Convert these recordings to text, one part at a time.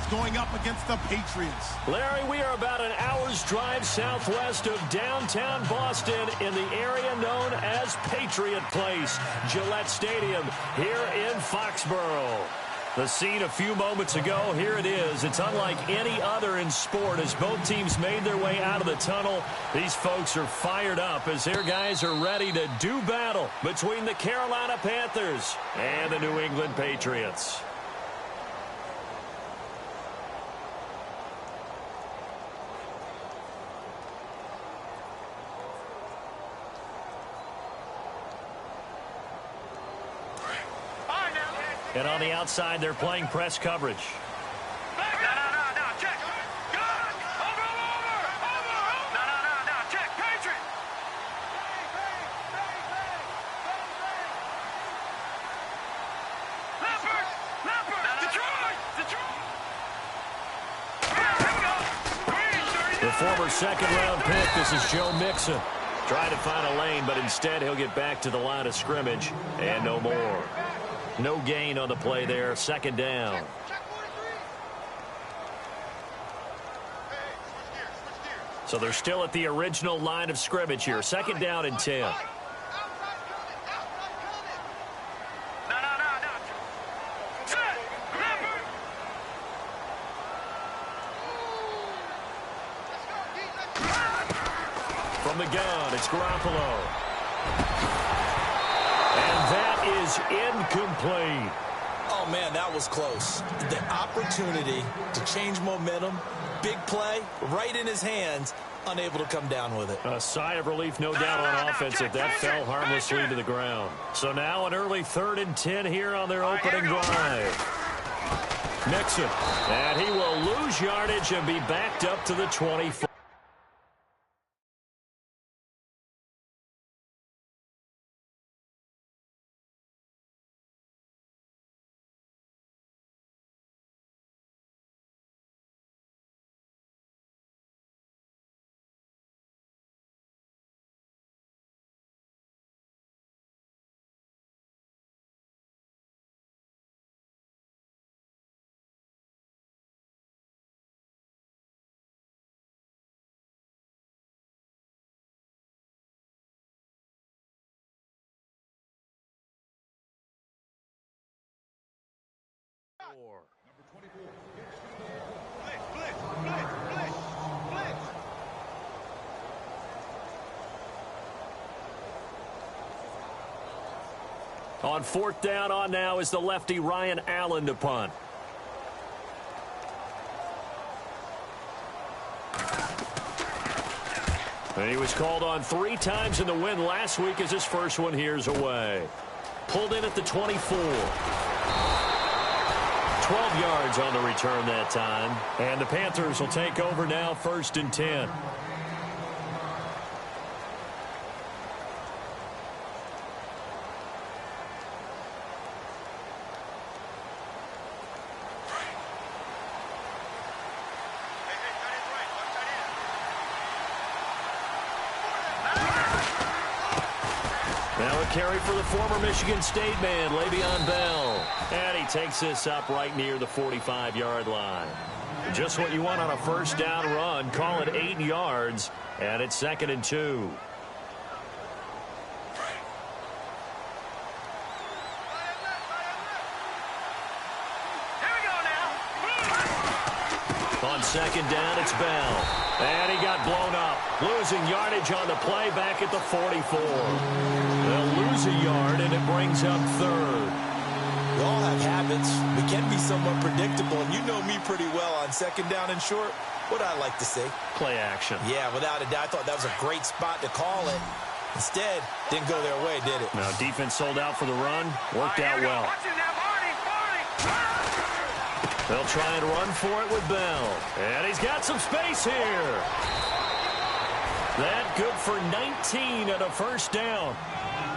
Patriots going up against the Patriots. Larry, we are about an hour's drive southwest of downtown Boston in the area known as Patriot Place, Gillette Stadium here in Foxborough. The scene a few moments ago, here it is. It's unlike any other in sport as both teams made their way out of the tunnel. These folks are fired up as their guys are ready to do battle between the Carolina Panthers and the New England Patriots. And on the outside, they're playing press coverage. No, check. Good. Over. No, check. Patriot. Leopard. Detroit. The former second-round pick, this is Joe Mixon. Trying to find a lane, but instead he'll get back to the line of scrimmage and no more. No gain on the play there, second down. So they're still at the original line of scrimmage here, second down and 10. No. Check. Leopard. From the gun, it's Garoppolo. And that is incomplete. Oh, man, that was close. The opportunity to change momentum, big play, right in his hands, unable to come down with it. A sigh of relief, no doubt, on offense if that fell harmlessly to the ground. So now an early 3rd and 10 here on their opening drive. Mixon, and he will lose yardage and be backed up to the 24. On 4th down on now is the lefty Ryan Allen to punt. And he was called on 3 times in the win last week as his first one here's away. Pulled in at the 24. 12 yards on the return that time. And the Panthers will take over now, 1st and 10. Now a carry for the former Michigan State man, Le'Veon Bell. And he takes this up right near the 45-yard line. Just what you want on a first down run. Call it 8 yards, and it's 2nd and 2. On 2nd down, it's Bell. And he got blown up. Losing yardage on the play back at the 44. They'll lose a yard, and it brings up 3rd. We all have habits. We can be somewhat predictable, and you know me pretty well on 2nd down and short. What I like to see. Play action. Yeah, without a doubt. I thought that was a great spot to call it. Instead, didn't go their way, did it? Now, defense sold out for the run. Worked out well. They'll try and run for it with Bell. And he's got some space here. That good for 19 and a first down.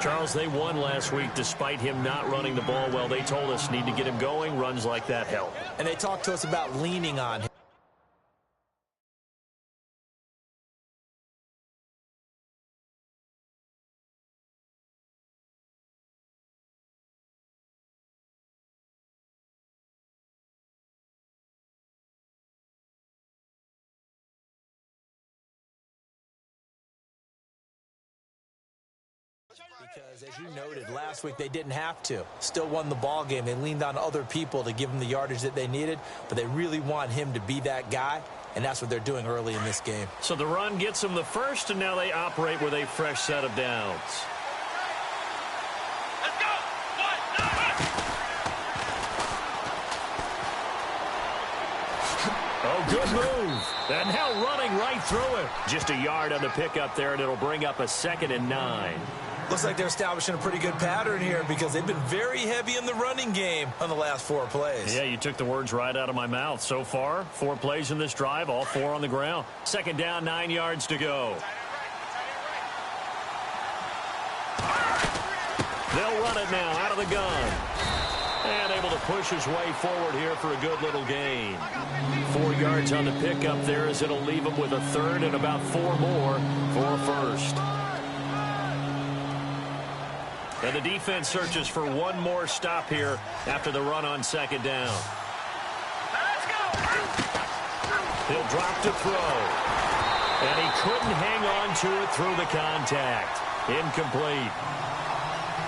Charles, they won last week despite him not running the ball well. They told us need to get him going. Runs like that help. And they talked to us about leaning on him. because, as you noted, last week they didn't have to. Still won the ball game. They leaned on other people to give them the yardage that they needed, but they really want him to be that guy, and that's what they're doing early in this game. So the run gets them the first, and now they operate with a fresh set of downs. Let's go. Oh, good move. And now running right through it. Just a yard on the pickup there, and it'll bring up a 2nd and 9. Looks like they're establishing a pretty good pattern here because they've been very heavy in the running game on the last 4 plays. Yeah, you took the words right out of my mouth. So far, 4 plays in this drive, all 4 on the ground. 2nd down, 9 yards to go. They'll run it now out of the gun. And able to push his way forward here for a good little gain. 4 yards on the pickup there as it'll leave him with a 3rd and about 4 more for a 1st. And the defense searches for one more stop here after the run on 2nd down. Let's go. He'll drop to throw. And he couldn't hang on to it through the contact. Incomplete.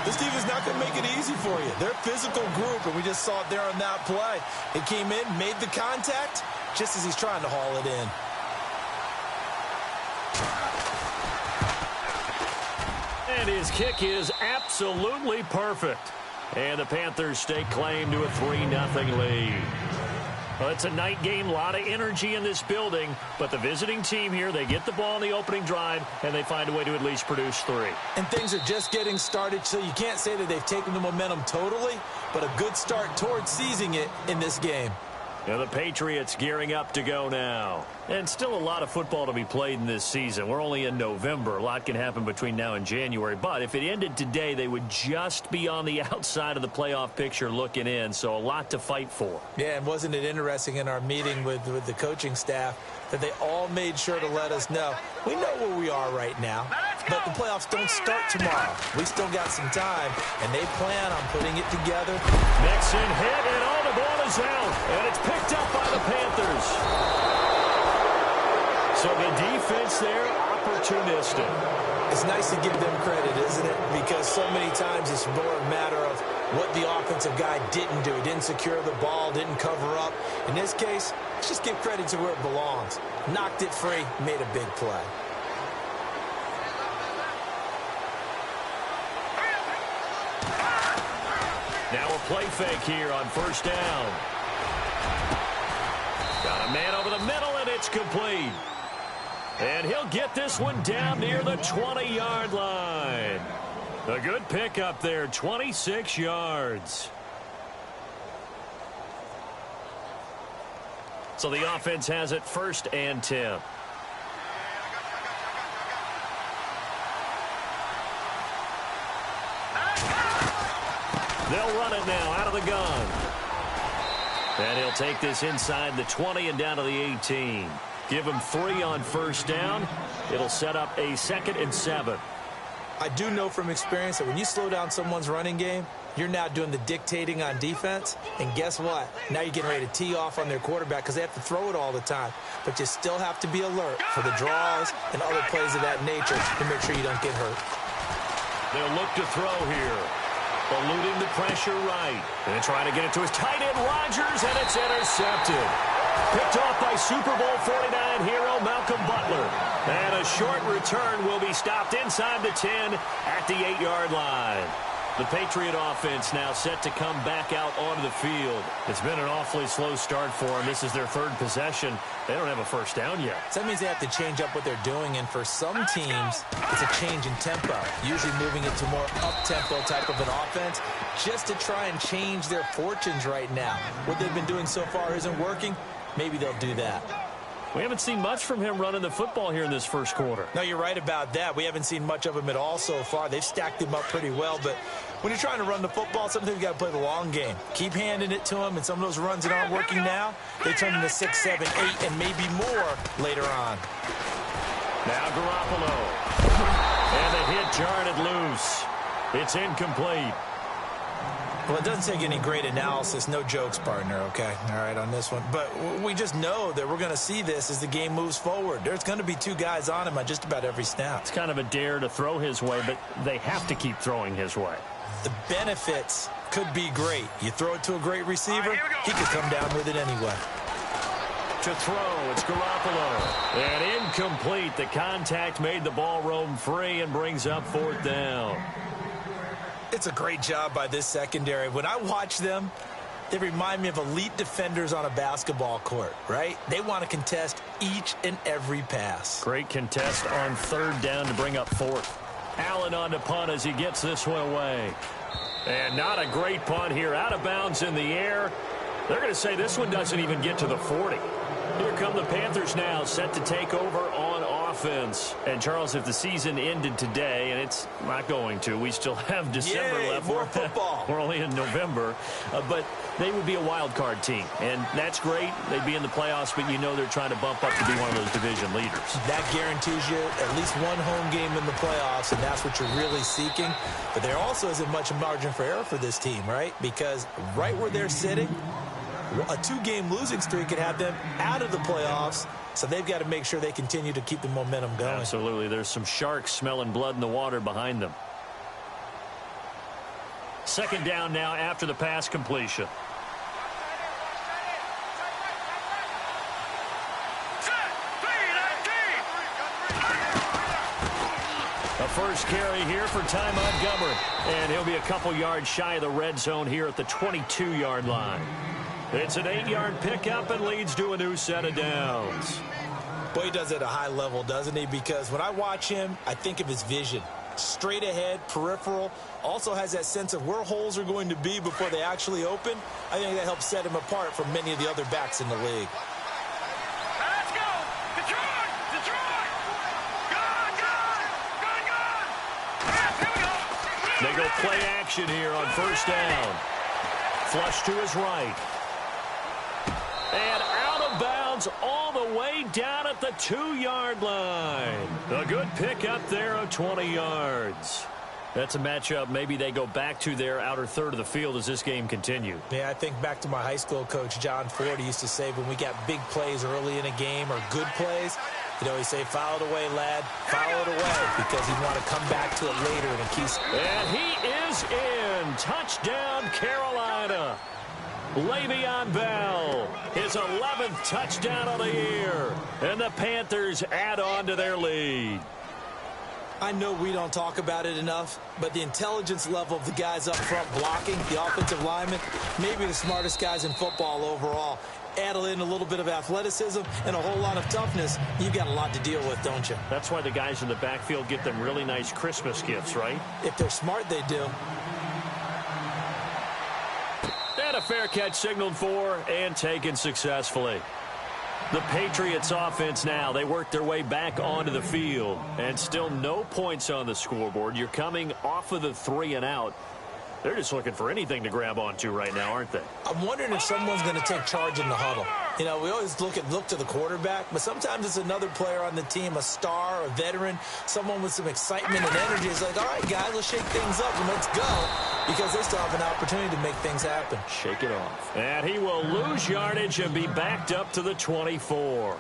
This defense is not going to make it easy for you. They're a physical group, and we just saw it there on that play. It came in, made the contact, just as he's trying to haul it in. And his kick is absolutely perfect. And the Panthers stake claim to a 3-0 lead. Well, it's a night game, a lot of energy in this building, but the visiting team here, they get the ball in the opening drive, and they find a way to at least produce 3. And things are just getting started, so you can't say that they've taken the momentum totally, but a good start towards seizing it in this game. Now the Patriots gearing up to go now. And still a lot of football to be played in this season. We're only in November. A lot can happen between now and January. But if it ended today, they would just be on the outside of the playoff picture looking in. So a lot to fight for. Yeah, and wasn't it interesting in our meeting with the coaching staff that they all made sure to let us know, we know where we are right now, but the playoffs don't start tomorrow. We still got some time, and they plan on putting it together. Mixon hit, and all the ball is out, and it's picked up by the Panthers. So the defense there, opportunistic. It's nice to give them credit, isn't it? Because so many times it's more a matter of what the offensive guy didn't do. He didn't secure the ball, didn't cover up. In this case, let's just give credit to where it belongs. Knocked it free, made a big play. Now a play fake here on 1st down. Got a man over the middle, and it's complete. And he'll get this one down near the 20-yard line. A good pickup there, 26 yards. So the offense has it 1st and 10. They'll run it now out of the gun. And he'll take this inside the 20 and down to the 18. Give him 3 on 1st down. It'll set up a 2nd and 7. I do know from experience that when you slow down someone's running game, you're now doing the dictating on defense. And guess what? Now you're getting ready to tee off on their quarterback because they have to throw it all the time. But you still have to be alert for the draws and other plays of that nature to make sure you don't get hurt. They'll look to throw here. Eluding the pressure right. And trying to get it to his tight end, Rodgers, and it's intercepted. Picked off by Super Bowl 49 hero Malcolm Butler. And a short return will be stopped inside the 10 at the 8-yard line. The Patriot offense now set to come back out onto the field. It's been an awfully slow start for them. This is their 3rd possession. They don't have a 1st down yet. So that means they have to change up what they're doing, and for some teams, it's a change in tempo, usually moving it to more up-tempo type of an offense just to try and change their fortunes right now. What they've been doing so far isn't working. Maybe they'll do that. We haven't seen much from him running the football here in this 1st quarter. No, you're right about that. We haven't seen much of him at all so far. They've stacked him up pretty well, but when you're trying to run the football, sometimes you got to play the long game. Keep handing it to him, and some of those runs that aren't working now, they turn into 6, 7, 8, and maybe more later on. Now Garoppolo. And the hit jarred it loose. It's incomplete. Well, it doesn't take any great analysis. No jokes, partner, okay? All right, on this one. But we just know that we're going to see this as the game moves forward. There's going to be two guys on him on just about every snap. It's kind of a dare to throw his way, but they have to keep throwing his way. The benefits could be great. You throw it to a great receiver, he could come down with it anyway. To throw, it's Garoppolo. And incomplete. The contact made the ball roam free and brings up 4th down. It's a great job by this secondary. When I watch them, they remind me of elite defenders on a basketball court, right? They want to contest each and every pass. Great contest on 3rd down to bring up 4th. Allen on to punt as he gets this one away. And not a great punt here. Out of bounds in the air. They're going to say this one doesn't even get to the 40. Here come the Panthers now, set to take over on offense. And, Charles, if the season ended today, and it's not going to, we still have December left. More football. We're only in November. But they would be a wild card team. And that's great. They'd be in the playoffs, but you know they're trying to bump up to be one of those division leaders. That guarantees you at least one home game in the playoffs, and that's what you're really seeking. But there also isn't much margin for error for this team, right? Because right where they're sitting, a 2-game losing streak could have them out of the playoffs, so they've got to make sure they continue to keep the momentum going. Absolutely. There's some sharks smelling blood in the water behind them. 2nd down now after the pass completion. A first carry here for Ty Montgomery. And he'll be a couple yards shy of the red zone here at the 22-yard line. It's an 8-yard pickup and leads to a new set of downs. Boy, he does it at a high level, doesn't he? Because when I watch him, I think of his vision. Straight ahead, peripheral, also has that sense of where holes are going to be before they actually open. I think that helps set him apart from many of the other backs in the league. Let's go! Detroit! Detroit! Good, good! Good, good! Yes, here we go! They go play action here on 1st down. Flush to his right. And out of bounds all the way down at the 2-yard line. A good pickup there of 20 yards. That's a matchup maybe they go back to their outer third of the field as this game continues. Yeah, I think back to my high school coach, John Ford. He used to say when we got big plays early in a game or good plays, you know, he'd say, file it away, lad. File it away, because he'd want to come back to it later in a key. And he is in. Touchdown, Carolina. Le'Veon Bell, his 11th touchdown of the year. And the Panthers add on to their lead. I know we don't talk about it enough, but the intelligence level of the guys up front blocking, the offensive linemen, maybe the smartest guys in football overall. Add in a little bit of athleticism and a whole lot of toughness, you've got a lot to deal with, don't you? That's why the guys in the backfield get them really nice Christmas gifts, right? If they're smart, they do. And a fair catch signaled for and taken successfully. The Patriots offense now, they work their way back onto the field. And still no points on the scoreboard. You're coming off of the 3 and out. They're just looking for anything to grab onto right now, aren't they? I'm wondering if someone's going to take charge in the huddle. You know, we always look to the quarterback, but sometimes it's another player on the team, a star, a veteran, someone with some excitement and energy. It's like, all right, guys, let's shake things up and let's go, because they still have an opportunity to make things happen. Shake it off. And he will lose yardage and be backed up to the 24.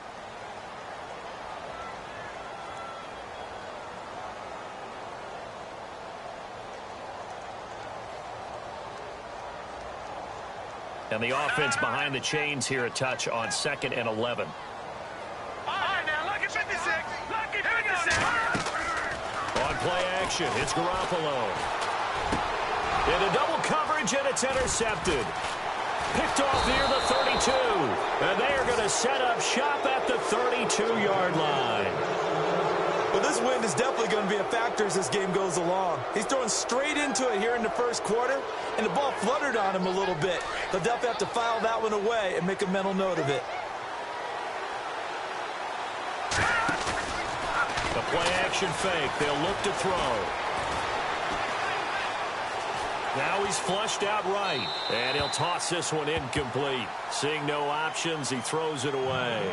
And the offense behind the chains here a touch on 2nd and 11. All right, now, look at 56. Look at 56. On play action, it's Garoppolo. Into double coverage, and it's intercepted. Picked off near the 32. And they are going to set up shop at the 32-yard line. Well, this wind is definitely going to be a factor as this game goes along. He's throwing straight into it here in the first quarter, and the ball fluttered on him a little bit. They'll definitely have to file that one away and make a mental note of it. The play-action fake. They'll look to throw. Now he's flushed out right, and he'll toss this one incomplete. Seeing no options, he throws it away.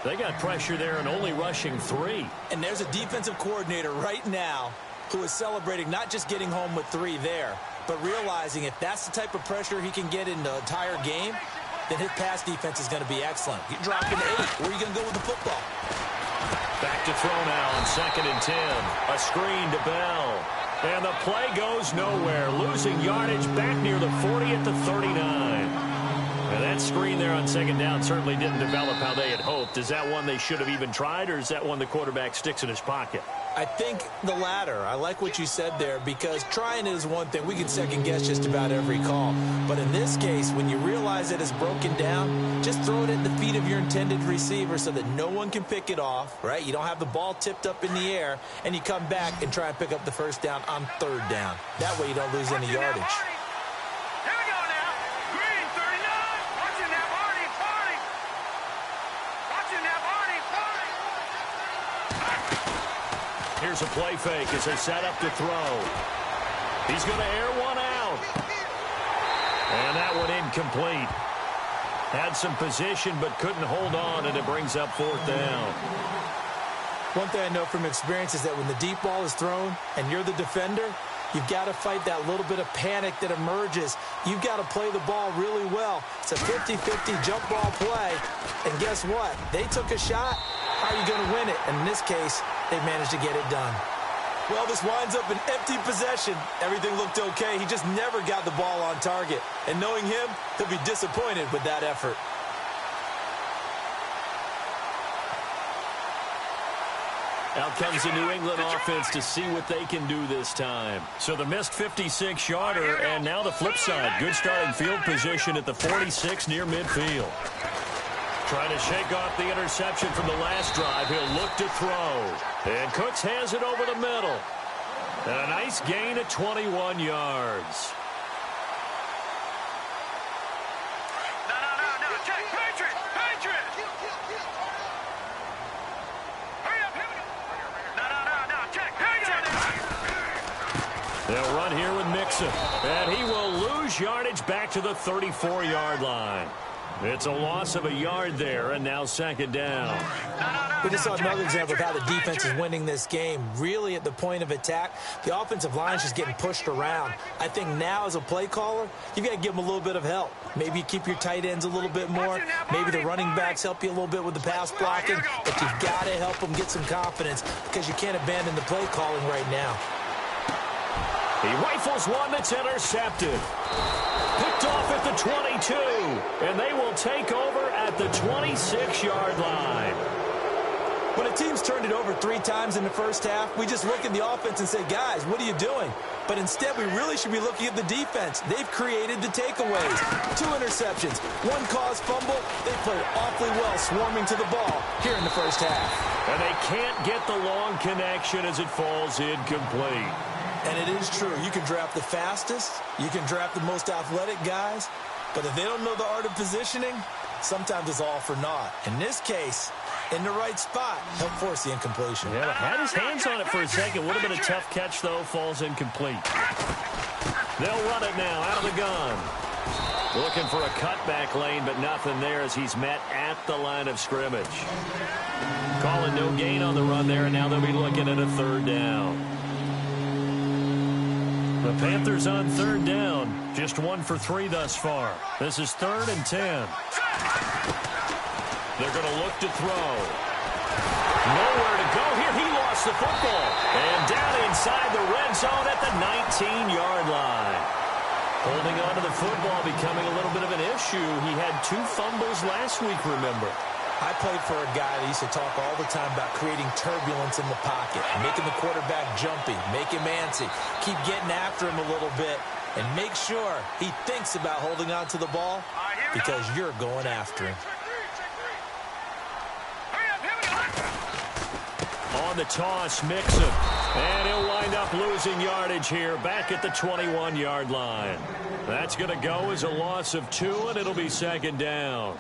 They got pressure there and only rushing 3. And there's a defensive coordinator right now who is celebrating not just getting home with 3 there, but realizing if that's the type of pressure he can get in the entire game, then his pass defense is going to be excellent. Get dropped into 8. Where are you going to go with the football? Back to throw now on 2nd and 10. A screen to Bell. And the play goes nowhere. Losing yardage back near the 40 at the 39. And that screen there on 2nd down certainly didn't develop how they had hoped. Is that one they should have even tried, or is that one the quarterback sticks in his pocket? I think the latter. I like what you said there, because trying it is one thing. We can second-guess just about every call. But in this case, when you realize that it's broken down, just throw it at the feet of your intended receiver so that no one can pick it off, right? You don't have the ball tipped up in the air, and you come back and try and pick up the first down on 3rd down. That way you don't lose any yardage. Here's a play fake as they set up to throw. He's going to air one out. And that one incomplete. Had some position but couldn't hold on, and it brings up 4th down. One thing I know from experience is that when the deep ball is thrown and you're the defender, you've got to fight that little bit of panic that emerges. You've got to play the ball really well. It's a 50-50 jump ball play. And guess what? They took a shot. How are you going to win it? And in this case, they managed to get it done. Well, this winds up an empty possession. Everything looked okay. He just never got the ball on target. And knowing him, he'll be disappointed with that effort. Out comes the New England offense to see what they can do this time. So the missed 56-yarder, and now the flip side. Good starting field position at the 46 near midfield. Trying to shake off the interception from the last drive. He'll look to throw. And Cooks has it over the middle. And a nice gain of 21 yards. No. Check. Patriot. Hurry up. No. Check. They'll run here with Mixon. And he will lose yardage back to the 34-yard line. It's a loss of a yard there, and now 2nd down. We just saw another example of how the defense is winning this game. Really at the point of attack, the offensive line is just getting pushed around. I think now as a play caller, you've got to give them a little bit of help. Maybe you keep your tight ends a little bit more. Maybe the running backs help you a little bit with the pass blocking. But you've got to help them get some confidence, because you can't abandon the play calling right now. He rifles one that's intercepted. Picked off at the 22, and they will take over at the 26-yard line. When a team's turned it over 3 times in the first half, we just look at the offense and say, guys, what are you doing? But instead, we really should be looking at the defense. They've created the takeaways. 2 interceptions, 1 caused fumble. They played awfully well swarming to the ball here in the first half. And they can't get the long connection as it falls incomplete. And it is true. You can draft the fastest. You can draft the most athletic guys. But if they don't know the art of positioning, sometimes it's all for naught. In this case, in the right spot, he'll force the incompletion. Yeah, had his hands on it for a second. Would have been a tough catch, though. Falls incomplete. They'll run it now out of the gun. Looking for a cutback lane, but nothing there as he's met at the line of scrimmage. Calling no gain on the run there, and now they'll be looking at a 3rd down. The Panthers on 3rd down. Just 1 for 3 thus far. This is 3rd and 10. They're going to look to throw. Nowhere to go here. He lost the football. And down inside the red zone at the 19-yard line. Holding on to the football becoming a little bit of an issue. He had 2 fumbles last week, remember. I played for a guy that used to talk all the time about creating turbulence in the pocket, making the quarterback jumpy, make him antsy, keep getting after him a little bit, and make sure he thinks about holding on to the ball because you're going after him. On the toss, Mixon. And he'll wind up losing yardage here back at the 21-yard line. That's going to go as a loss of 2, and it'll be 2nd down.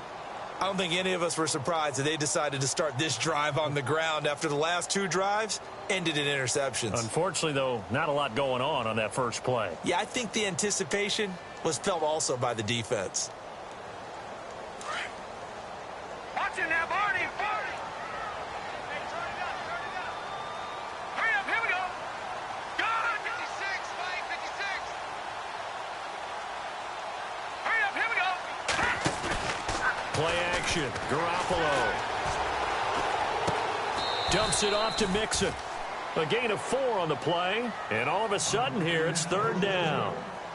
I don't think any of us were surprised that they decided to start this drive on the ground after the last 2 drives ended in interceptions. Unfortunately, though, not a lot going on that first play. Yeah, I think the anticipation was felt also by the defense. Watching that, Barney. Hurry up, here we go. Go! 56, 56. motion. Garoppolo dumps it off to Mixon. A gain of 4 on the play, and all of a sudden here it's 3rd down.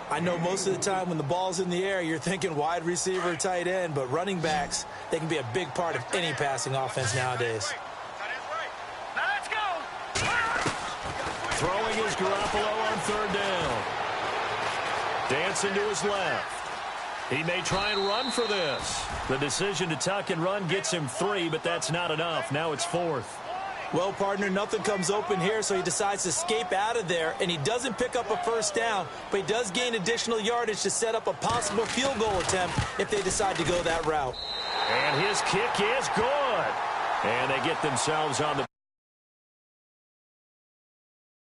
I know most of the time when the ball's in the air, you're thinking wide receiver, tight end, but running backs, they can be a big part of any passing offense nowadays. Let's go. Throwing is Garoppolo on 3rd down. Dancing to his left. He may try and run for this. The decision to tuck and run gets him 3, but that's not enough. Now it's 4th. Well, partner, nothing comes open here, so he decides to escape out of there, and he doesn't pick up a 1st down, but he does gain additional yardage to set up a possible field goal attempt if they decide to go that route. And his kick is good. And they get themselves on the